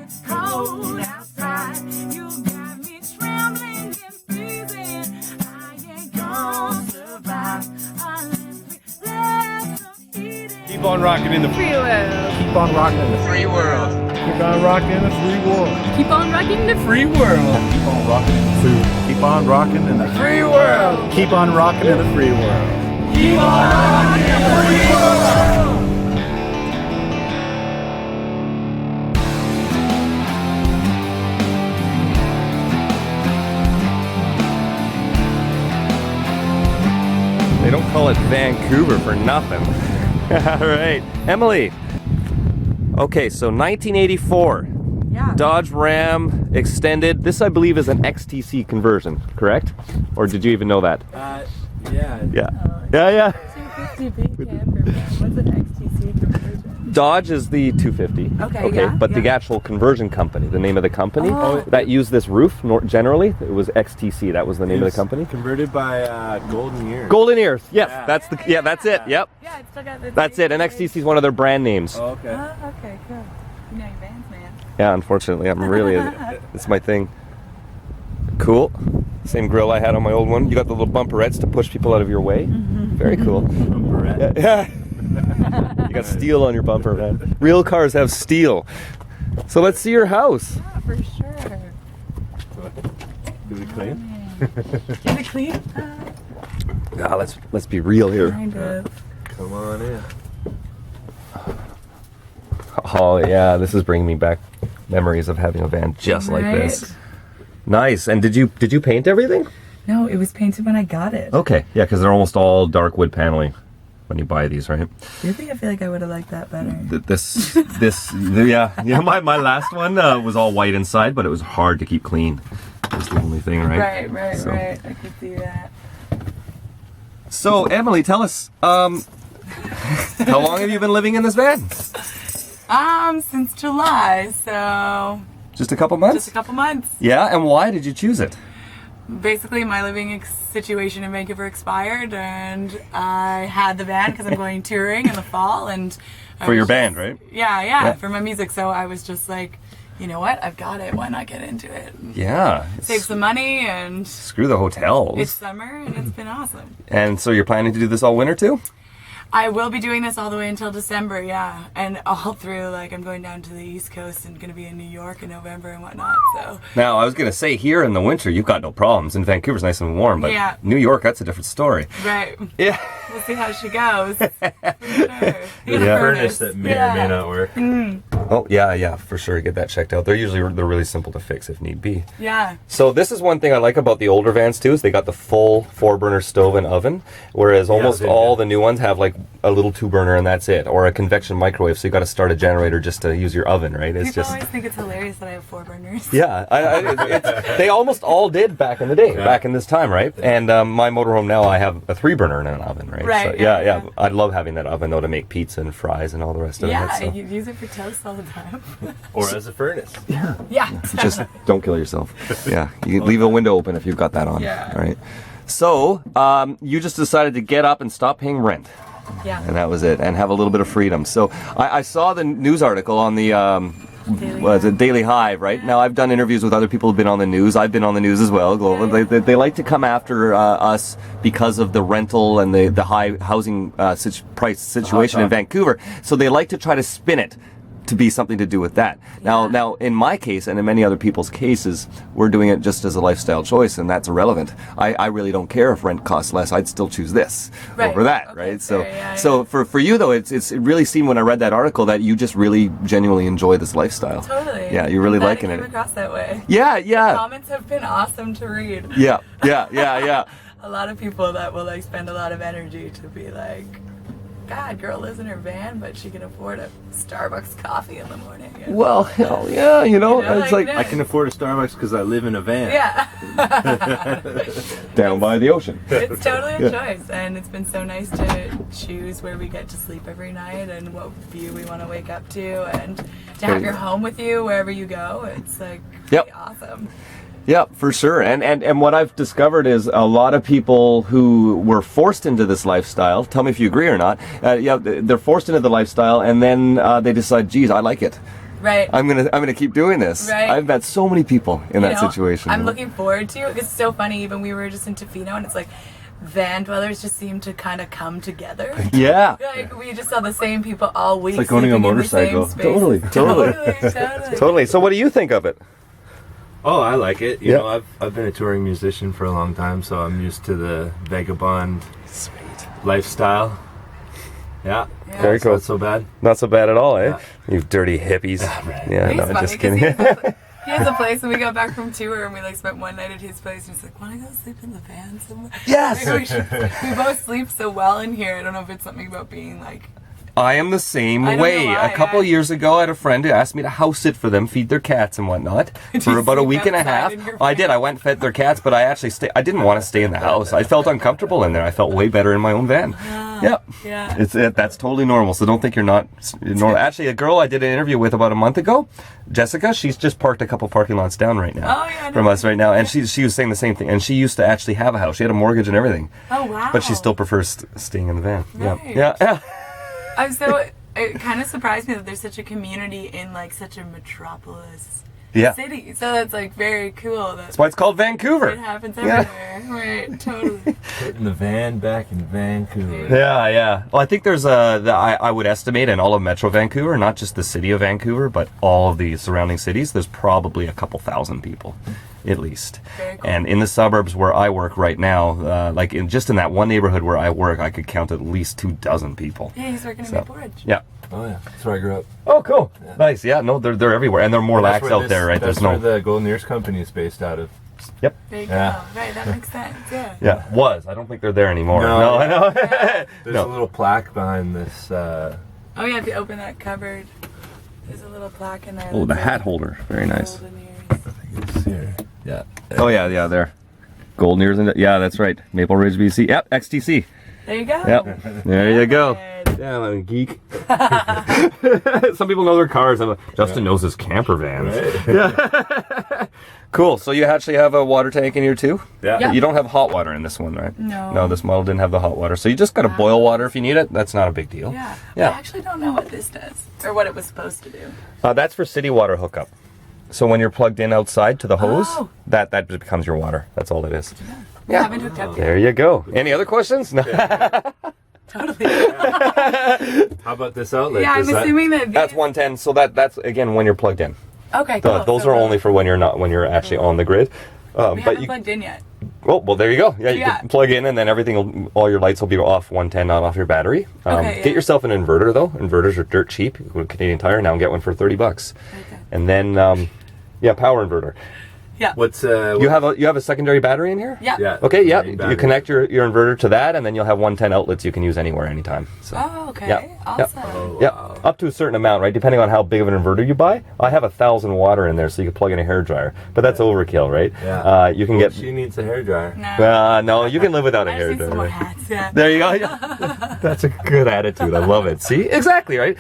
it's cold outside. You got me trembling and freezing. I ain't gonna survive unless we let some eating. Keep on rocking in the free world. Keep on rocking in the free world. Keep on rocking in the free world. Keep on rocking the free world. Keep on rocking in the free world. Keep on rocking in the free world. Keep on rocking in the free world. Keep on rocking in the free world. They don't call it Vancouver for nothing. All right, Emily. Okay, so 1984. Yeah. Dodge Ram extended. This, I believe, is an XTC conversion, correct? Or did you even know that? Yeah. Yeah. 250B camper van. What's an XTC conversion? Dodge is the 250. Okay, yeah, But the yeah. actual conversion company, the name of the company Oh. that used this roof, generally, it was XTC. That was the name of the company. Converted by Golden Years. Golden Ears. Yes, Yeah. that's the. Yeah, that's it. Yep, Yeah, it's still got the. that's it. And XTC is one of their brand names. Oh, okay. Okay, cool. You know your bands, man. Yeah, unfortunately, I'm really. It's my thing. Cool. Same grill I had on my old one. You got the little bumperettes to push people out of your way. Very cool. Bumperette. Yeah. You got steel on your bumper, man. Real cars have steel. So let's see your house. Yeah, for sure. Is it clean? Is it clean? Ah, let's be real here. Kind of. Come on in. Oh yeah, this is bringing me back memories of having a van just like Right? this. Nice. And did you paint everything? No, it was painted when I got it. Okay. Yeah, because they're almost all dark wood paneling when you buy these, right? Really? I feel like I would have liked that better. Yeah. My last one was all white inside, but it was hard to keep clean. That's the only thing, right? Right. So- I could see that. So, Emily, tell us, how long have you been living in this van? Since July, so Just a couple months? just a couple months. Yeah, and why did you choose it? Basically, my living situation in Vancouver expired, and I had the van because I'm going touring in the fall, and I For your was band, just- right? Yeah, for my music. So I was just like, you know what? I've got it. Why not get into it? Yeah. Save some money, and Screw the hotels. it's summer, and it's been awesome. And so you're planning to do this all winter too? I will be doing this all the way until December, yeah, and all through. Like, I'm going down to the East Coast and going to be in New York in November and whatnot. So Now, I was going to say, here in the winter, you've got no problems. In Vancouver's nice and warm, but Yeah. New York, that's a different story. right, Yeah. we'll see how she goes. For sure. The Yeah. furnace that may or may not work. Oh, yeah, for sure. Get that checked out. They're really simple to fix if need be. Yeah. So this is one thing I like about the older vans too, is they got the full 4-burner stove and oven, whereas almost all the new ones have like a little 2-burner and that's it, or a convection microwave, so you got to start a generator just to use your oven, right? It's People just... always think it's hilarious that I have 4 burners. Yeah, they almost all did back in the day, back in this time, right? And my motorhome now, I have a 3-burner and an oven, right? Right, So, yeah. I love having that oven though to make pizza and fries and all the rest of Yeah, it. So. you use it for toast all the time. Or as a furnace. Yeah. Just don't kill yourself. Yeah, you can leave a window open if you've got that on. Yeah. All right. So you just decided to get up and stop paying rent, Yeah. and that was it, and have a little bit of freedom. So I saw the news article on the Daily Hive, right? Now I've done interviews with other people who've been on the news. I've been on the news as well. Global. They like to come after us because of the rental and the high housing price situation in Vancouver. So they like to try to spin it to be something to do with that. Now, in my case and in many other people's cases, we're doing it just as a lifestyle choice, and that's irrelevant. I really don't care if rent costs less. I'd still choose this over that, Okay, right? fair, So for you though, it really seemed when I read that article that you just really genuinely enjoy this lifestyle. Totally. Yeah, you're really I'm glad liking it. Came it. across that way. Yeah. Comments have been awesome to read. Yeah. A lot of people that will like spend a lot of energy to be like, God, girl lives in her van, but she can afford a Starbucks coffee in the morning. And- Well, hell yeah, You know, it's like like I can afford a Starbucks because I live in a van. Yeah. down by the ocean. It's totally a choice, and it's been so nice to choose where we get to sleep every night and what view we want to wake up to, and to have your home with you wherever you go. It's like Yep. pretty awesome. Yeah, for sure. And what I've discovered is a lot of people who were forced into this lifestyle, tell me if you agree or not, they're forced into the lifestyle and then they decide, geez, I like it. Right. I'm gonna keep doing this. Right. I've met so many people in You that know, situation. I'm looking forward to it. It's so funny. Even we were just in Tofino, and it's like van dwellers just seem to kind of come together. Yeah. Like we just saw the same people all week. like owning a sleeping in the same motorcycle. spaces. Totally. Totally. So what do you think of it? Oh, I like it. You Yeah. know, I've been a touring musician for a long time, so I'm used to the vagabond lifestyle. Yeah. Very So cool. Not so bad. Not so bad at all, eh? Yeah. You dirty hippies. Yeah, He's no, funny just 'cause kidding. he has a place, and we got back from tour, and we like spent one night at his place, and he's like, "Want to go sleep in the van somewhere?" Yes! Like, we both sleep so well in here. I don't know if it's something about being like. I am the same I don't way. know why, A couple yeah. years ago, I had a friend who asked me to house sit for them, feed their cats and whatnot Did for you about a sleep week and a outside half. in your I did. I went and fed their cats, but I actually I didn't want to stay in the house. I felt uncomfortable in there. I felt way better in my own van. Yeah. Yeah. That's totally normal. So don't think you're not normal. Actually, a girl I did an interview with about a month ago, Jessica, she's just parked a couple parking lots down right now Oh, yeah, I from know. us right now, and she was saying the same thing. And she used to actually have a house. She had a mortgage and everything, Oh wow. but she still prefers staying in the van. Right. Yeah. I'm so. It kind of surprised me that there's such a community in like such a metropolis Yeah. city. So that's like very cool. That's why it's called Vancouver. It happens Yeah. everywhere. Right. Totally. Putting the van back in Vancouver. Yeah. Well, I think there's I would estimate in all of Metro Vancouver, not just the city of Vancouver, but all of the surrounding cities, there's probably a couple thousand people, at least. Very cool. And in the suburbs where I work right now, like just in that one neighborhood where I work, I could count at least 24 people. Yeah, he's working in So, Maple Ridge. Yeah. Oh yeah, that's where I grew up. Oh, cool. Nice. Yeah. No, they're everywhere, and they're more That's lax where out this- there, right? That's There's no. where the Golden Ears Company is based out of. Yep. There you Yeah. go. Right, that makes sense. Yeah. Yeah. Was. I don't think they're there anymore. No. I know. There's No. a little plaque behind this. Oh yeah, if you open that cupboard, there's a little plaque in there. Oh, the that hat says holder. Very nice. Golden Ears. It's here. Yeah. Oh yeah, there. Golden Ears, yeah, that's right. Maple Ridge, BC. Yep, XTC. There you go. Yep, there you go. Good. Yeah, I'm a geek. Some people know their cars. Justin knows his camper vans. Right. Cool. So you actually have a water tank in here too? Yeah. Yeah. You don't have hot water in this one, right? No. No, this model didn't have the hot water. So you just got to Wow. boil water if you need it. That's not a big deal. Yeah. Yeah. I actually don't know what this does or what it was supposed to do. That's for city water hookup. So when you're plugged in outside to the hose, Oh. that just becomes your water. That's all it is. We Yeah. haven't hooked up yet. There you go. Any other questions? No. Totally. How about this outlet? Yeah, I'm Does that- assuming that these... That's 110. So that's again when you're plugged in. Okay, cool. Those So are only for when you're actually on the grid. We But haven't you, plugged in yet. well, there you go. Yeah, you Yeah. can plug in, and then all your lights will be off 110, not off your battery. Okay, Get yeah. yourself an inverter though. Inverters are dirt cheap. You go to Canadian Tire now and get one for $30. Okay. And then, power inverter. Yeah. What's You have a secondary battery in here? Yeah. Yeah. Okay, yeah. Main You battery. connect your inverter to that, and then you'll have 110 outlets you can use anywhere, anytime. So. Oh, okay. Yeah. Awesome. Oh, Yeah, wow. up to a certain amount, right? Depending on how big of an inverter you buy. I have 1,000 water in there, so you can plug in a hairdryer. But that's overkill, right? Yeah. You can Well, get. she needs a hairdryer. No. No, you can live without a I just need some more hairdryer. hats. Yeah. There you go. Yeah. That's a good attitude. I love it. See, exactly right.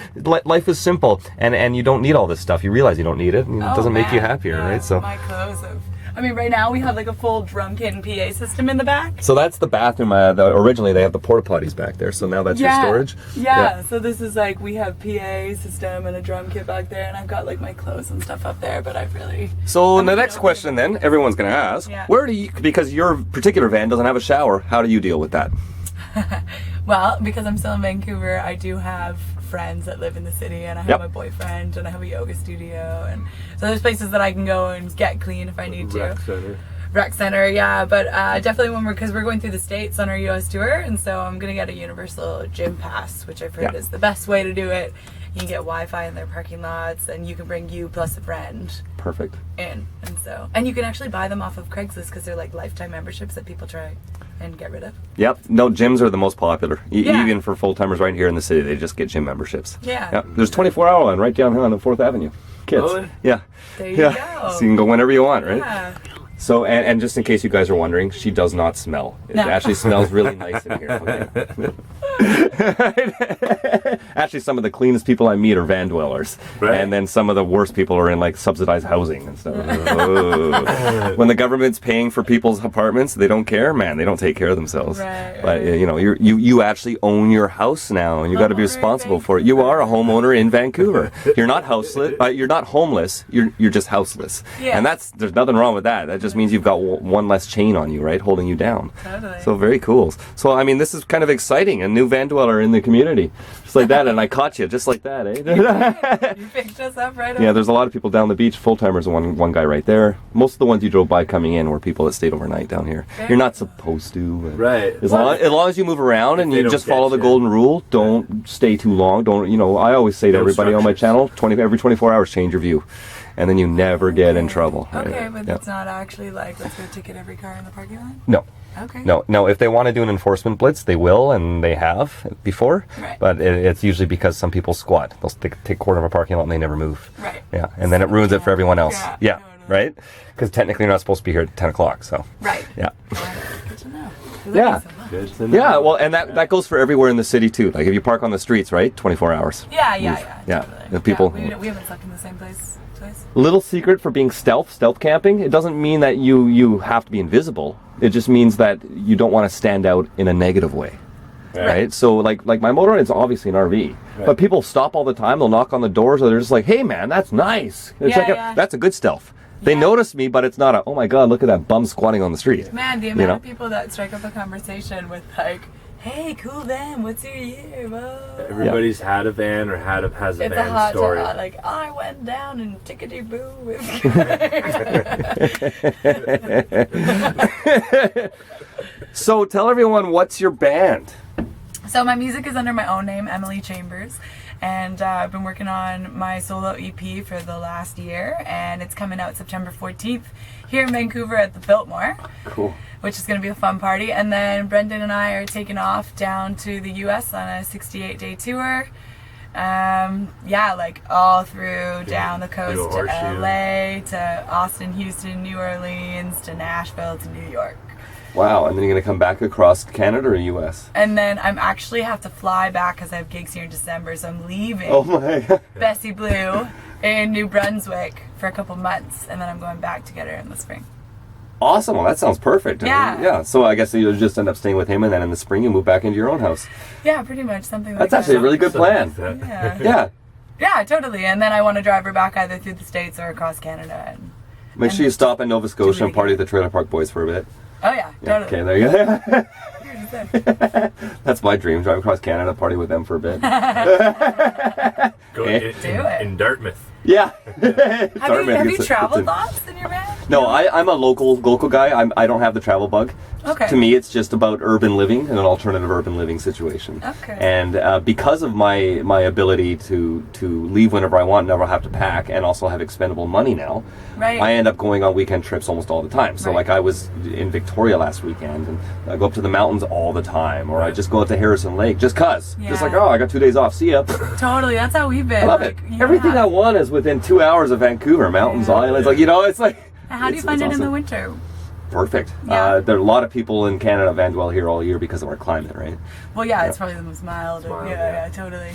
Life is simple, and you don't need all this stuff. You realize you don't need it, and it Oh, doesn't make you man. happier, Yeah, right? So. my clothes have. I mean, right now we have like a full drunken PA system in the back. So that's the bathroom. Originally, they have the porta potties back there. So now that's your storage. Yeah. So this is like we have PA system and a drum kit back there, and I've got like my clothes and stuff up there. But I've really. So I'm the gonna next go question then, everyone's going to ask, Yeah. where do you, because your particular van doesn't have a shower, how do you deal with that? Well, because I'm still in Vancouver, I do have friends that live in the city, and I have Yep. my boyfriend, and I have a yoga studio, and so there's places that I can go and get clean if I need to. Rec center. Rec center, yeah, but definitely when because we're going through the States on our US tour, and so I'm gonna get a universal gym pass, which I've heard Yeah. is the best way to do it. You can get Wi-Fi in their parking lots, and you can bring you plus a friend Perfect. in, and you can actually buy them off of Craigslist because they're like lifetime memberships that people try and get rid of. Yep. No, gyms are the most popular. Yeah. Even for full-timers right here in the city, they just get gym memberships. Yeah. Yep. There's 24-hour one right down here on the 4th Avenue. Kids. Really? Yeah. There you Yeah. go. So you can go whenever you want, right? Yeah. So, and just in case you guys are wondering, she does not smell. It actually smells really nice in here. Actually, some of the cleanest people I meet are van dwellers. Right. And then some of the worst people are in like subsidized housing and stuff. Oh. When the government's paying for people's apartments, they don't care, man. They don't take care of themselves. Right, But you know, you actually own your house now, and you got to be responsible for it. You are a homeowner in Vancouver. You're not houseless. You're not homeless. You're just houseless. Yeah. And there's nothing wrong with that. That just means you've got one less chain on you, right, holding you down. Totally. So very cool. So I mean, this is kind of exciting. A new van dweller in the community, just like that. And I caught you just like that, eh? You picked us up right Yeah, away. there's a lot of people down the beach. Full timers, one guy right there. Most of the ones you drove by coming in were people that stayed overnight down here. You're not supposed to. But Right. As long as you move around and they you don't just follow catch the you. golden rule, don't stay too long. Don't, you know, I always say to No everybody on my structures. channel, every 24 hours, change your view. And then you never get in trouble. right? Okay, but Yeah. it's not actually like, let's go ticket every car in the parking lot? No. Okay. No, if they want to do an enforcement blitz, they will, and they have before. Right. But it's usually because some people squat. They'll take quarter of a parking lot and they never move. Right. Yeah, and then it ruins it for everyone else. Yeah, totally. Right? Because technically you're not supposed to be here at 10 o'clock, so. Right. Yeah. Good to know. Yeah. Good to know. Yeah, well, and that goes for everywhere in the city, too. Like, if you park on the streets, right? 24 hours. Yeah. Yeah, Totally. the people- Yeah, we haven't slept in the same place twice. Little secret for being stealth camping. It doesn't mean that you have to be invisible. It just means that you don't want to stand out in a negative way. Right? So like my motorhome is obviously an RV, but people stop all the time. They'll knock on the doors, or they're just like, "Hey, man, that's nice." Yeah, Check it- yeah. That's a good stealth. They Yeah. notice me, but it's not a, "Oh my God, look at that bum squatting on the street." Man, the You amount know? of people that strike up a conversation with like, "Hey, cool them, what's your year?" Whoa. Everybody's had a van or has a It's a van hot story. like, I went down and tickety boo with So tell everyone, what's your band? So my music is under my own name, Emily Chambers, and I've been working on my solo EP for the last year, and it's coming out September 14th here in Vancouver at the Biltmore. Cool. Which is going to be a fun party. And then Brendan and I are taking off down to the US on a 68-day tour. Yeah, like all through down the coast to horseshoe. LA, to Austin, Houston, New Orleans, to Nashville, to New York. Wow, and then you're going to come back across Canada or US? And then I'm actually have to fly back because I have gigs here in December, so I'm leaving Oh my. Bessie Blue in New Brunswick for a couple months, and then I'm going back to get her in the spring. Awesome. Well, that sounds perfect. Yeah. Yeah. So I guess you'll just end up staying with him, and then in the spring you move back into your own house. Yeah, pretty much something like That's that. actually a really good plan. Something like Yeah. Yeah. Yeah, totally. And then I want to drive her back either through the States or across Canada. And, Make sure you stop in Nova Scotia really and party with the Trailer Park Boys for a bit. oh yeah, Yeah, totally. okay, there you go. That's my dream. Drive across Canada, party with them for a bit. Go Eh? Do it. in Dartmouth. Yeah. Have you traveled lots in your van? No, I'm a local guy. I don't have the travel bug. Okay. To me, it's just about urban living and an alternative urban living situation. Okay. And because of my ability to leave whenever I want, never have to pack, and also have expendable money now, Right. I end up going on weekend trips almost all the time. So Right. like I was in Victoria last weekend, and I go up to the mountains all the time, or I just go out to Harrison Lake just cause. Just like, Yeah. oh, I got 2 days off. See ya. Totally. That's how we've been. I love it. Like, Everything yeah. I want is within 2 hours of Vancouver, mountains, Yeah. islands. Like, you know, it's like. And how do you it's find it in awesome. the winter? Perfect. Yeah. There are a lot of people in Canada van dwell here all year because of our climate, right? Well, yeah, it's probably the most mild. Mild, yeah, yeah. totally.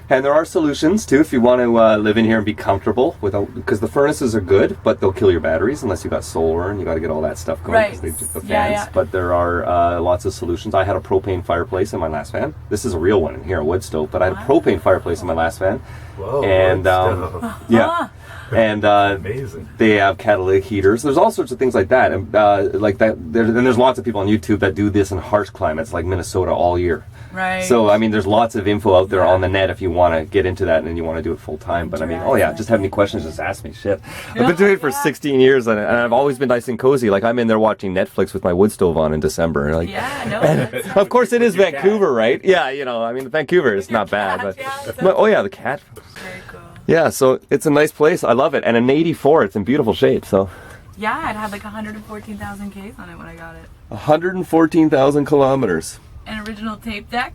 And there are solutions too if you want to live in here and be comfortable without, because the furnaces are good, but they'll kill your batteries unless you got solar and you got to get all that stuff going. Right. 'Cause the fans. Yeah, yeah. But there are lots of solutions. I had a propane fireplace in my last van. This is a real one in here, a wood stove, but I had a propane fireplace in my last van. Whoa. And stuff. yeah. Ah. And Amazing. they have catalytic heaters. There's all sorts of things like that, and like that. And there's lots of people on YouTube that do this in harsh climates like Minnesota all year. Right. So I mean, there's lots of info out there on the net if you want to get into that and you want to do it full time. But I mean, oh yeah, just have any questions, just ask me. Shit, I've been doing it for 16 years, and I've always been nice and cozy. Like I'm in there watching Netflix with my wood stove on in December. Like, Yeah, no. that's of course it is Your cat. Vancouver, right? Yeah, you know, I mean, Vancouver is not bad, cat, but, yeah, so- but oh yeah, the cat. very cool. Yeah, so it's a nice place. I love it, and an '84, it's in beautiful shape. So Yeah, it had like 114,000 Ks on it when I got it. 114,000 kilometers. An original tape deck.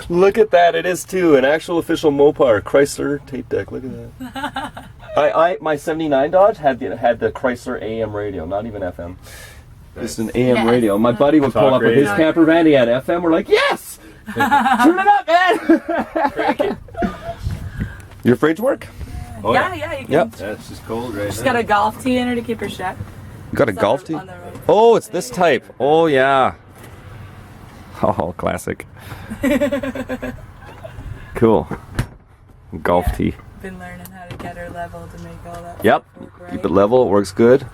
Look at that, it is too an actual official Mopar Chrysler tape deck. Look at that. My '79 Dodge had the Chrysler AM radio, not even FM. Just an AM radio. My buddy would pull Talk up with his radio. camper van. He had FM. We're like, yes, turn it up, man. Crank it. Your fridge work? Oh, Yeah, you can. Yep. Yeah, it's just cold right She's now. got a golf tee in her to keep her shut. You got a It's golf on tee? the road. Oh, it's this type. Oh yeah. Oh, classic. Cool. Golf Yeah. tee. Been learning how to get her level to make all that. Yep. work right. Keep it level. It works good.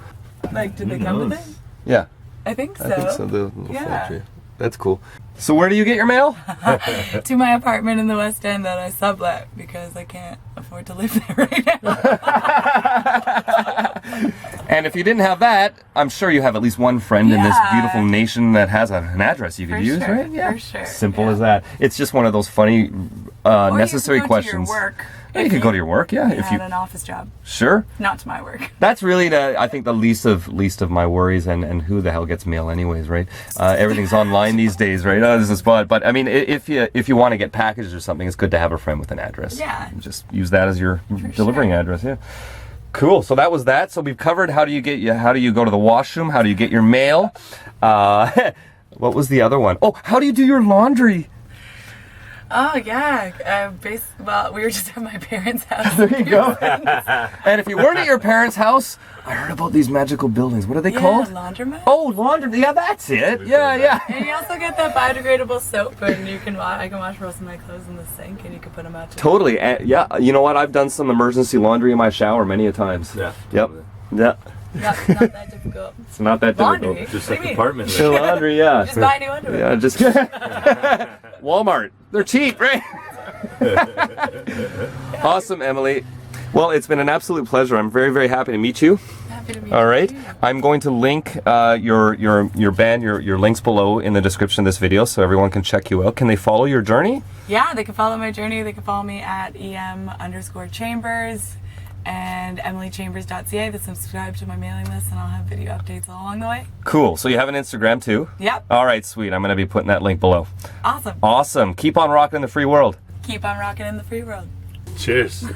Like, did they come with it? Yeah. I think so. I think so. The little Yeah. factory. That's cool. So where do you get your mail? To my apartment in the West End that I sublet because I can't afford to live there right now. And if you didn't have that, I'm sure you have at least one friend in this Yeah. beautiful nation that has an address you could For use, sure, right? Yeah. for sure, Simple yeah. as that. It's just one of those funny, Or necessary you can go questions. To your work Yeah, you could go to your work, yeah, if had you an office job, sure. not to my work. That's really I think the least of my worries, and who the hell gets mail anyways, right? Everything's online these days, right? Oh, this is a spot. But I mean, if you want to get packages or something, it's good to have a friend with an address. Yeah. Just use that as your delivering address. Yeah. Cool. So that was that. So we've covered how do you go to the washroom? How do you get your mail? What was the other one? Oh, how do you do your laundry? Oh yeah, well, we were just at my parents' house. There you go. And if you weren't at your parents' house, I heard about these magical buildings. What are they called? Laundromat. Oh, laundry. Yeah, that's it. Yeah. And you also get that biodegradable soap, and I can wash most of my clothes in the sink, and you can put them out. To Totally. Yeah. You know what? I've done some emergency laundry in my shower many a times. Yeah. Yep. Yeah. not that difficult. It's not that Laundry? difficult. Just What like do you mean? apartment. The laundry, yeah. Just buy new underwear. Yeah, just Walmart. They're cheap, right? Awesome, Emily. Well, it's been an absolute pleasure. I'm very, very happy to meet you. Happy to meet All right. you. I'm going to link your band, your links below in the description of this video so everyone can check you out. Can they follow your journey? Yeah, they can follow my journey. They can follow me at em_chambers and emilychambers.ca. They subscribe to my mailing list, and I'll have video updates all along the way. Cool. So you have an Instagram too? Yep. All right, sweet. I'm going to be putting that link below. Awesome. Awesome. Keep on rocking in the free world. Keep on rocking in the free world. Cheers.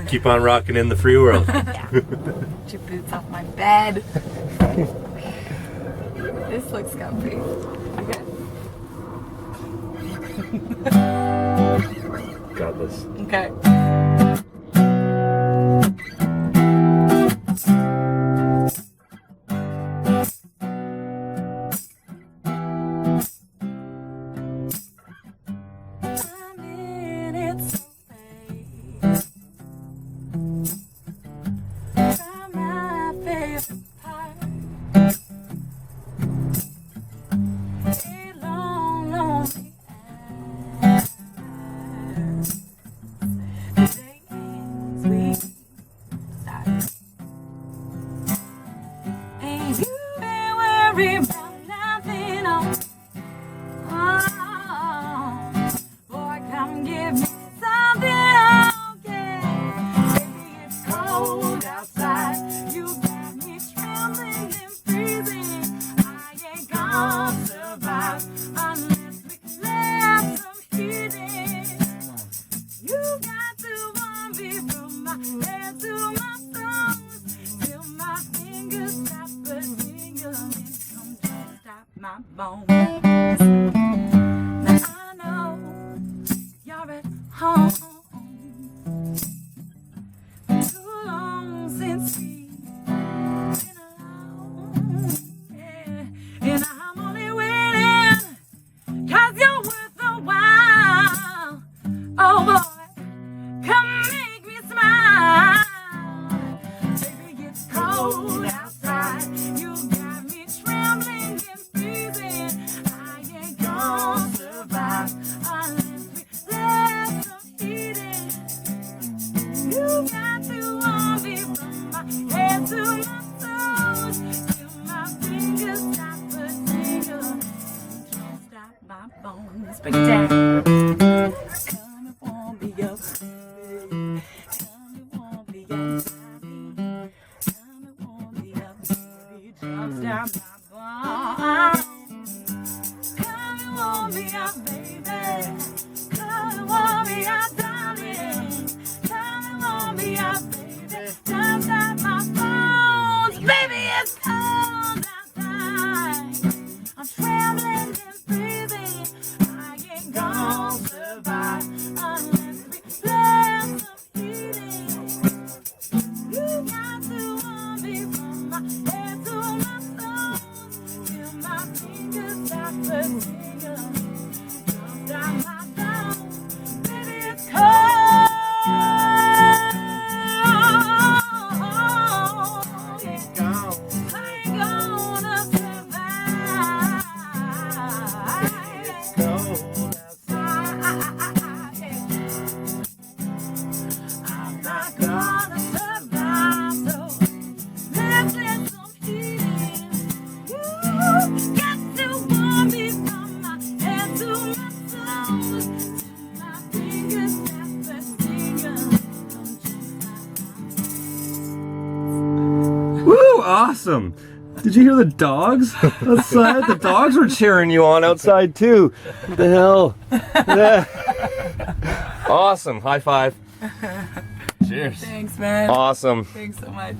Keep on rocking in the free world. Get your boots off my bed. This looks comfy. Okay. Got this. Okay. I'm in it so bad. Try my favorite part. A long, lonely hours. The day ends, we start. And you ain't worried about nothing else. Oh, boy, come give me something I'll get. Baby, it's cold outside. You got me trembling and freezing. I ain't gonna survive unless we let some heat in. You got to warm me from my head to my toes. Till my fingers stop a tingling. Come to stop my bones. Now I know you're at home. Too long since we've been alone. Yeah. And I'm only waiting 'cause you're worth a while. Oh boy, come make me smile. Baby, it's cold outside. You got me trembling and freezing. I ain't gonna survive unless we let some heat in. You got to warm me from my head to my toes. Till my fingers stop a tingling. Don't stop my bones. Break it down. Come and warm me up. Come and warm me up. Come and warm me up. Baby, don't stop my bones. Come and warm me up, baby. Come and warm me up, darling. Come and warm me up, baby. Gotta survive, so let's let some heat in. Got to warm me from my head to my toes, to my fingers that the singers don't just like Woo! Awesome. Did you hear the dogs outside? The dogs were cheering you on outside too. What the hell? Yeah. Awesome. High five. Cheers. Thanks, man. Awesome. Thanks so much.